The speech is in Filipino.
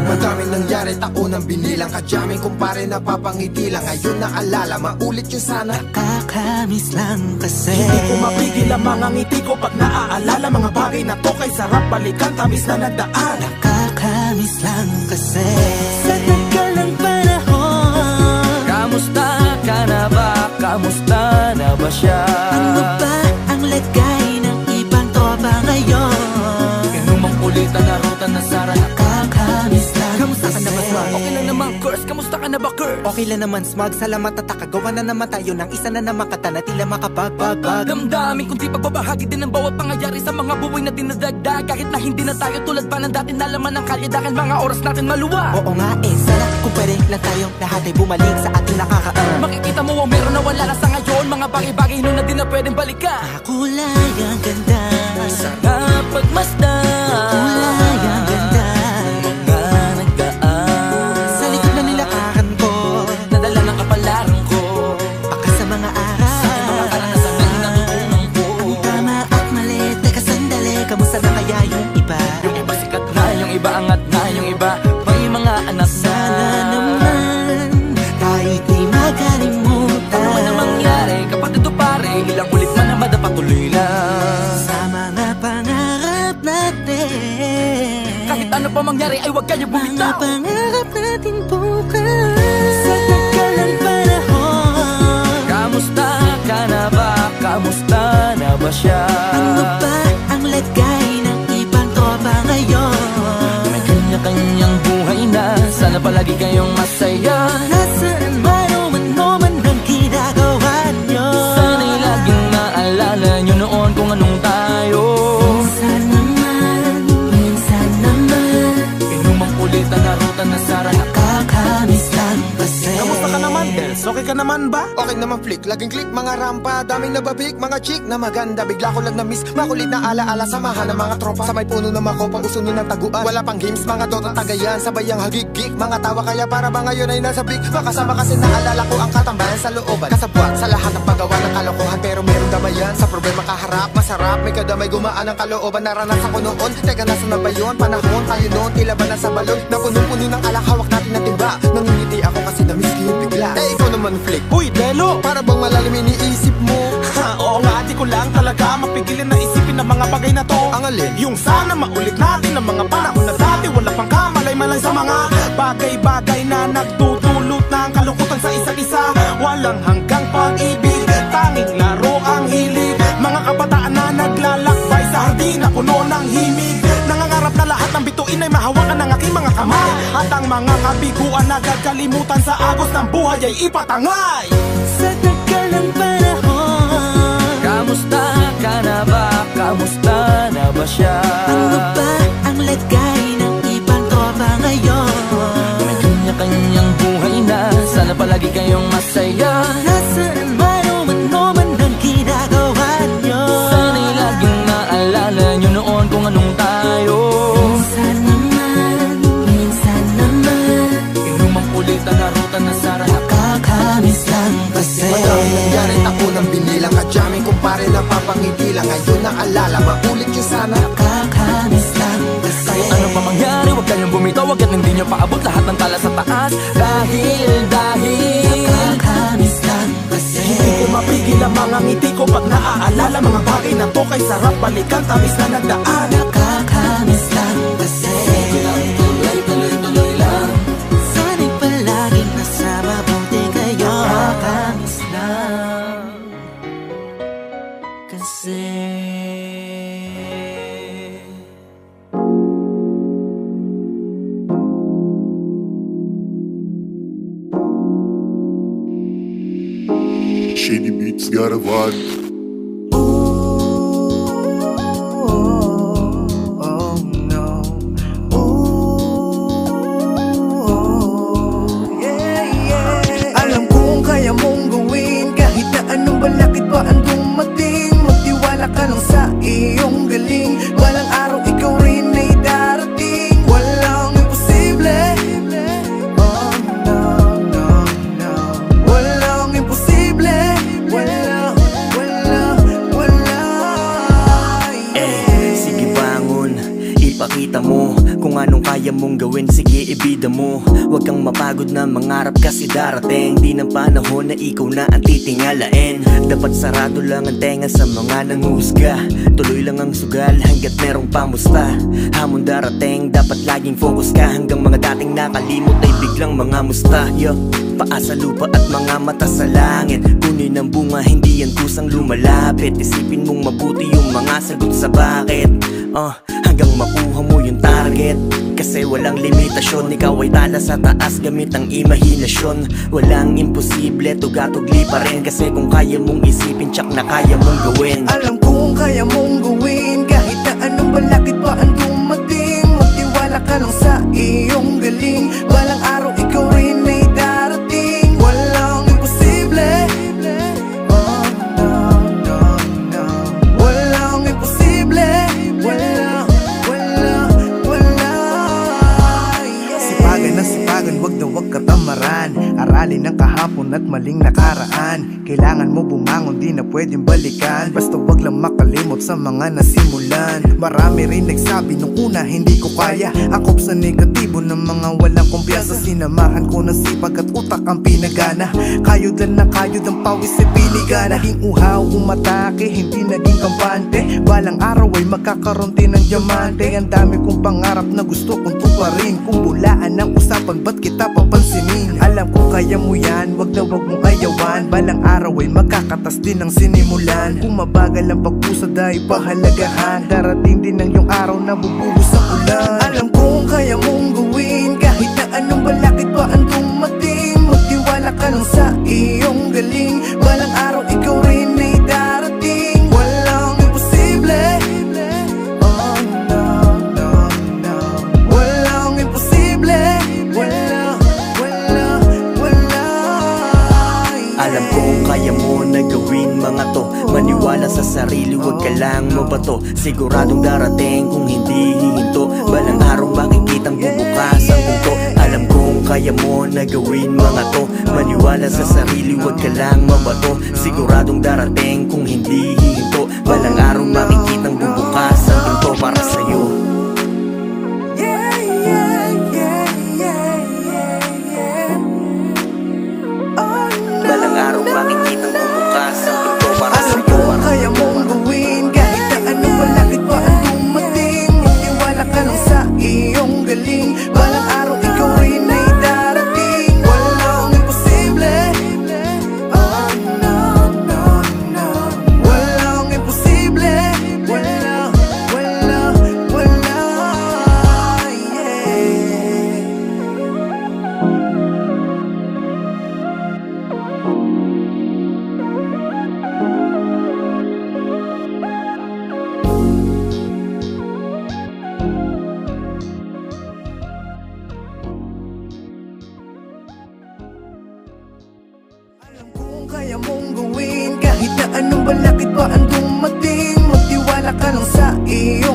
Madaming nangyari, taunang binilang, kadyaming kumpare napapangiti lang. Ngayon naalala, maulit yung sana. Nakakamiss lang kasi hindi ko mapigil ang mga ngiti ko pag naaalala. Mga bagay na to kay sarap balikan, tamis na nagdaan. Nakakamiss lang kasi sa tagal ng panahon. Kamusta ka na ba? Kamusta na ba siya? Ano ba ang lagay ng ibang tropa ngayon? Inumang kulitan na ruta na sara. Nakakamiss lang. Kamusta ka na ba, Smug? Okay lang naman, Curse. Kamusta ka na ba, Curse? Okay lang naman, Smug. Salamat at takagawa na naman tayo ng isa na naman kata na tila makapagbag. Damdamin kundi pagbabahagi din ng bawat pangyayari sa mga buhay na dinadagdag. Kahit na hindi na tayo tulad pa ng dati na laman ng kalye dahil mga oras natin maluwag. Oo nga sana kung pwede lang tayong lahat ay bumalik sa ating nakakaan. Makikita mo ang meron na wala na sa ngayon. Mga bagay-bagay nun na di na pwedeng balikan. Kulay ang ganda, sana pagmasdan. kulay ang ganda, Mga nagdaan sa likod na nilakaran ko, nadala ng kapalaran ko. baka sa mga araw, Sa aking mga karanasan na natutunan ko. ang tama at mali. Teka sandali, kamusta na kaya yung iba? Yung iba sikat na, yung iba angat na, yung iba may mga anak na. Sana naman tayo di makalimutan. Ano man ang mangyari, kapatid o pare, ilang ulit man na madapatuloy lang. Sa mga pangarap natin, Kahit ano pa mangyari ay huwag kayo mga bumitaw. pangarap natin bukas. Sa tagal ng panahon, Kamusta ka na ba? Kamusta na ba siya? ano ba ang lagay ng ibang tropa ngayon? May kanya-kanyang buhay na, sana palagi kayong masaya. Nasaan man o ano man ang ginagawa nyo, Sana'y laging maalala nyo noon kung anong tayo. minsan naman Inumang kulitan na ruta na sara. nakakamiss lang kasi. Kamusta ka naman, Dels? Okay ka naman ba? Okay naman flick, laging click, mga rampa, daming nababik, mga chick na maganda. Bigla ko lang na-miss, makulit na alaala, samahan ng mga tropa. Sa may puno na makopa, uso nun ng taguan. Wala pang games, mga dota tagayan, sabay ang hagig-gig. Mga tawa kaya para ba ngayon ay nasa big. Makasama kasi naalala ko ang katambayan sa looban. Kasabwat sa lahat ng paggawa ng kalokohan, pero meron damayan. Sa problema kaharap, masarap, may kadamay gumaan ang kalooban. Naranasan ko noon, teka nasa na ba yun? Panahon tayo noon, tila ba nasa balon? Napuno-puno ng alak, hawak natin ng timba. Nangingiti ako kasi na-miss ko yung bigla. Eh ikaw naman flick, Uy, Delo! para bang malalim iniisip mo? Ha, oo nga, di ko lang talaga mapigilin na isipin ang mga bagay na to. Ang alin? Yung sana maulit natin ang mga panahon na dati. Wala pang kamalay-malay sa mga bagay-bagay na nagdudulot ng kalungkutan sa isa't isa. Walang hanggang pag-ibig, tanging laro ang hilig. Mga kabataan na naglalakbay sa hardin na puno ng himig. Nangangarap na lahat ng bituin ay mahawakan ng aking mga kamay. At ang mga kabiguan na gagalimutan sa agos ng buhay ay ipatangay. Sa tagal ng panahon, Kamusta ka na ba? Kamusta na ba siya? ano ba ang lagay ng ibang tropa ngayon? May kanya-kanyang buhay na, sana palagi kayong masaya. Nasaan man o ano man ang ginagawa nyo, Sana'y laging maalala nyo noon kung anong tayo. minsan naman Inumang kulitan na ruta na sara. nakakamiss lang kasi. Madaming nangyari, taunang binilang, kadyaming kumpare napapangiti lang. Ngayon naalala, maulit yung sana. Nakakamiss lang kasi. Kahit ano pa mangyari, huwag kayong bumitaw. Hanggat hindi nyo paabot lahat ng tala sa taas. Dahil Nakakamiss lang kasi. Hindi ko mapigil ang mga ngiti ko pag naaalala. Mga bagay na to kay sarap balikan, tamis na nagdaan. Nakakamiss lang kasi. tuloy lang. Sana'y palaging nasa mabuti kayo. Nakakamiss lang kasi. Shady Beats got a vibe. Alam kong kaya mong gawin kahit na anong balakid pa ang dumating. Magtiwala ka lang sa iyong galing. Walang araw ikaw rin ay darating. Walang imposible kaya mong gawin, sige ibida mo. Huwag kang mapagod na mangarap kasi darating di ng panahon na ikaw na ang titingalain. Dapat sarado lang ang tenga sa mga nanguhusga. Tuloy lang ang sugal hanggat merong pamusta. Hamon darating, dapat laging focus ka. Hanggang mga dating nakalimot ay biglang mga musta. Paa sa lupa at mga mata sa langit. Kunin ang bunga, hindi yan kusang lumalapit. Isipin mong mabuti yung mga sagot sa bakit. Hanggang makuha mo yung target. Kasi walang limitasyon, ikaw ay tala sa taas gamit ang imahinasyon. Walang imposible, tugatugli pa rin. Kasi kung kaya mong isipin, tsak na kaya mong gawin. Alam kong kaya mong gawin kahit na anong balakid pa ang dumating. Magtiwala ka lang sa iyong galing. Balang araw ikaw rin ay darating. Walang imposible. Walang imposible. Sipagan na sipagan, wag na wag katamaran. Aralin ng kahapon at maling nakaraan. Kailangan mo bumangon, di na pwedeng balikan. Basta wag lang makalimot sa mga nasimulan. Marami rin nagsabi nung una hindi ko kaya. Akop sa negatibo ng mga walang kumpiyansa. Sinamahan ko ng sipag at utak ang pinagana. Kayod lang na kayod ang pawis ay piniga. Naging uhaw, umatake, hindi naging kampante. Balang araw ay magkakaroon din ng diamante. Ang dami kong pangarap na gusto kong tuparin. Kung bulaan ang usapan, ba't kita papansinin? Alam ko kaya mo yan, wag na wag mong ayawan. Balang araw ay magkakatas din ang sinimulan. Kung mabagal ang pagpusad ay pahalagahan. Darating din ang iyong araw na bubuhos ang ulan. Alam kong kaya mong gawin kahit na anong balakid pa ang dumating. Magtiwala ka lang sa iyong galing. Balang araw ikaw rin ay darating. Walang imposible. Walang imposible. Alam kong kaya mo na gawin mga to. Maniwala sa sarili, huwag ka lang mabato. Siguradong darating kung hindi hihinto. Balang araw makikitang bubukas ang mundo. Alam kong kaya mo na gawin mga to. Maniwala sa sarili, huwag ka lang mabato. Siguradong darating kung hindi hihinto. Balang araw makikitang bubukas ang mundo para sa'yo. Balang araw makikitang bubukas ang mundo para Alam sa'yo. kong kaya mong gawin kahit na anong balakid pa ang dumating. Magtiwala ka lang sa iyong galing. Balang araw ikaw rin ay darating. Walang imposible. Walang imposible. Alam kong kaya mong gawin kahit na anong balakid pa ang dumating. Magtiwala ka lang sa iyo.